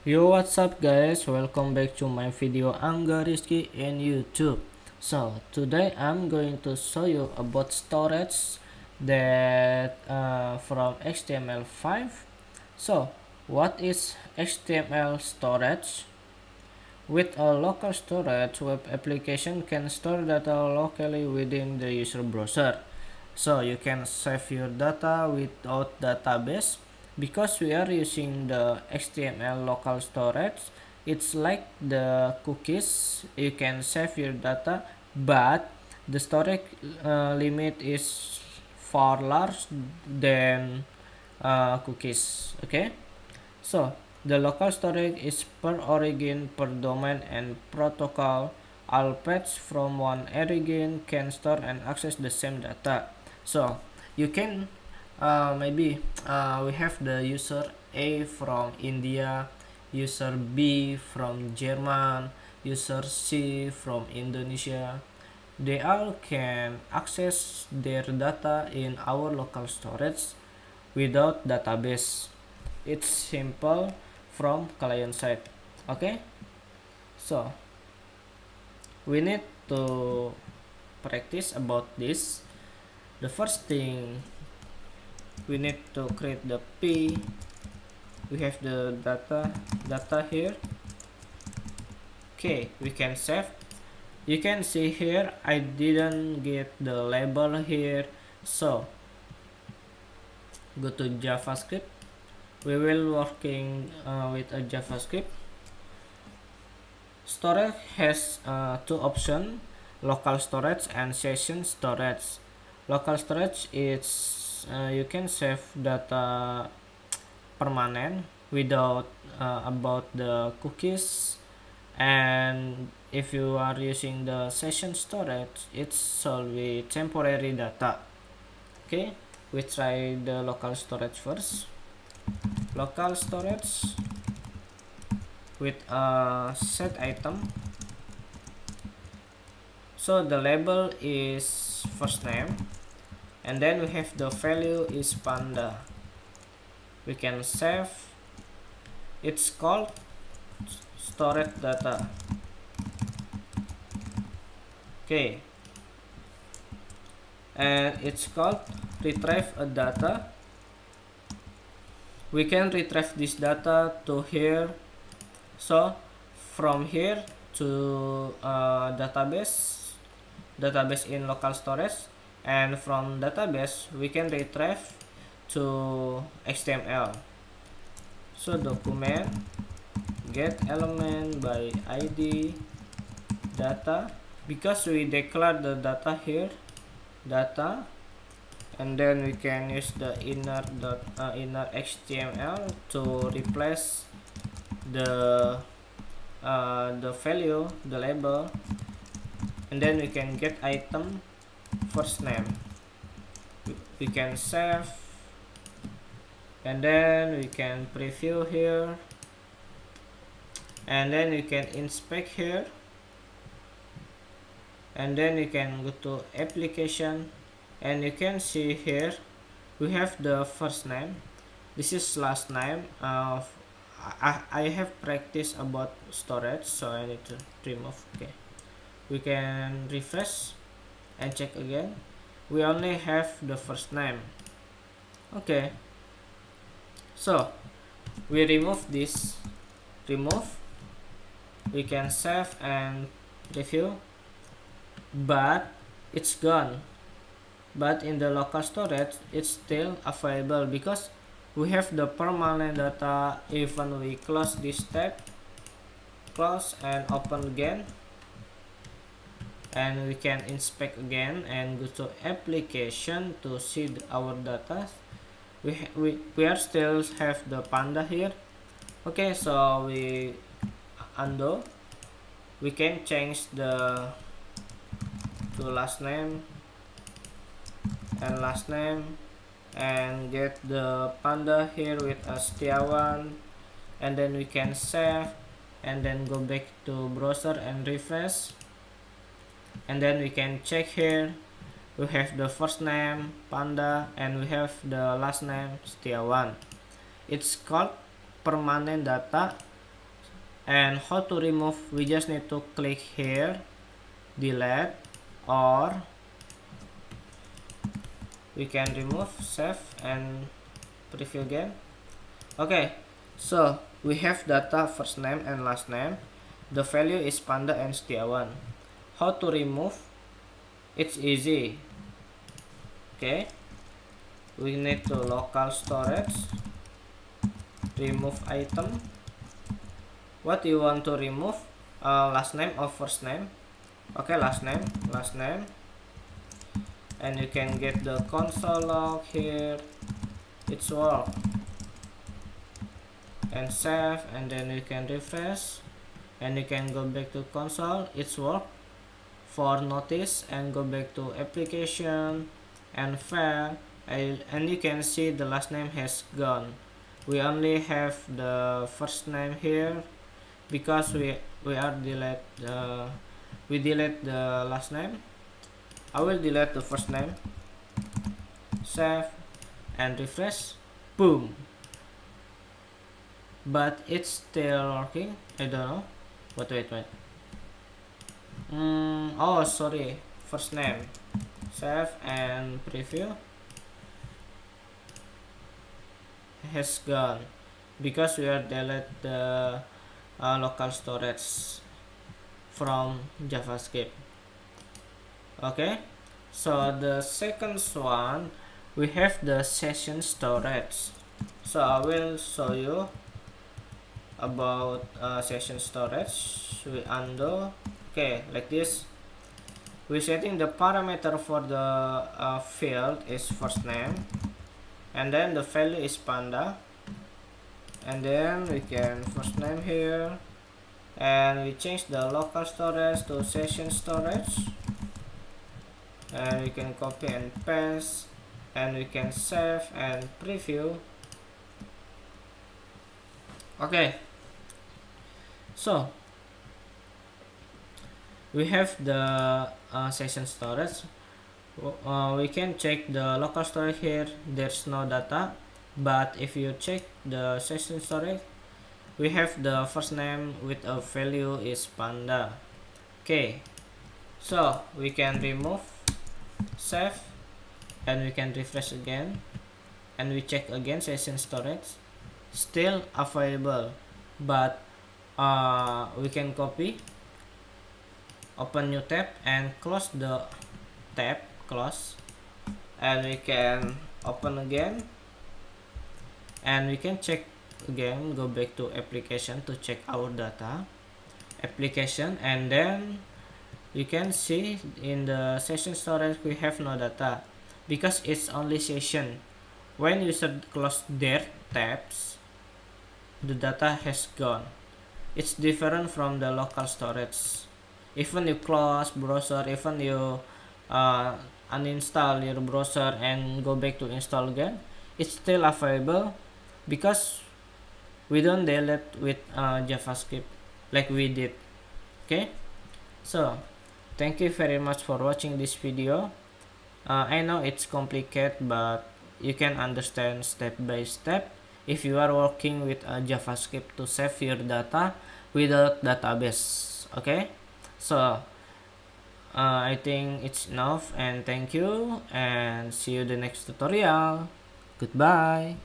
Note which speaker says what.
Speaker 1: Yo, what's up guys, welcome back to my video Angga in YouTube. So today I'm going to show you about storage that from HTML5. So what is HTML storage? With a local storage, web application can store data locally within the user browser. So you can save your data without database. Because we are using the HTML local storage, it's like the cookies. You can save your data, but the storage limit is far large than cookies. Okay, so the local storage is per origin, per domain, and protocol. All paths from one origin can store and access the same data. So you can maybe we have the user A from India, user B from German, user C from Indonesia. They all can access their data in our local storage without database. It's simple from client side. Okay, so we need to practice about this. The first thing, we need to create the P. We have the data here. Okay, we can save. You can see here I didn't get the label here, so go to JavaScript. We will working with a JavaScript. Storage has two options: local storage and session storage. Local storage is you can save data permanent without about the cookies, and if you are using the session storage, it's solely temporary data. Okay, we try the local storage first. Local storage with a set item. So the label is first name, and then we have the value is panda. We can save. It's called storage data. Okay, and it's called retrieve a data. We can retrieve this data to here. So from here to database in local storage, and from database we can retrieve to HTML. So document get element by ID data, because we declare the data here, data, and then we can use the inner HTML to replace the value, the label, and then we can get item first name. We can save, and then we can preview here, and then we can inspect here, and then you can go to application, and you can see here we have the first name. This is last name. I have practiced about storage, so I need to remove. Okay, we can refresh and check again. We only have the first name. Okay, so we remove this, we can save and review, but it's gone. But in the local storage it's still available because we have the permanent data. Even we close this tab, close and open again, and we can inspect again and go to application to see our data. We are still have the panda here. Okay, so we undo. We can change the to last name and last name, and get the panda here with a Setiawan, and then we can save, and then go back to browser and refresh, and then we can check here. We have the first name panda and we have the last name Setiawan. It's called permanent data. And how to remove, we just need to click here, delete, or we can remove, save, and preview again. Okay, so we have data first name and last name. The value is Panda and Setiawan. How to remove? It's easy. Okay, we need to local storage, remove item. What you want to remove? Last name or first name? Okay, last name, and you can get the console log here. It's work, and save, and then you can refresh, and you can go back to console. It's work. For notice, and go back to application and file, and you can see the last name has gone. We only have the first name here because we delete the last name. I will delete the first name, save, and refresh. Boom. But it's still working. I don't know. Wait. Oh, sorry. First name, save, and preview has gone because we are delete the local storage from JavaScript. Okay, so the second one, we have the session storage. So I will show you about session storage. We undo. Okay, like this. We setting the parameter for the field is first name, and then the value is Panda, and then we can first name here, and we change the local storage to session storage, and we can copy and paste, and we can save and preview. Okay, so we have the session storage. We can check the local storage here, there's no data, but if you check the session storage, we have the first name with a value is Panda. Okay, so we can remove, save, and we can refresh again, and we check again session storage, still available, but we can copy, open new tab, and close the tab, close, and we can open again, and we can check again, go back to application to check our data, application, and then you can see in the session storage we have no data because it's only session. When user close their tabs, the data has gone. It's different from the local storage. Even you close browser, even you uninstall your browser and go back to install again, it's still available because we don't delete with JavaScript like we did. Okay, so thank you very much for watching this video. I know it's complicated, but you can understand step by step if you are working with JavaScript to save your data without database. Okay, so I think it's enough, and thank you, and see you the next tutorial. Goodbye.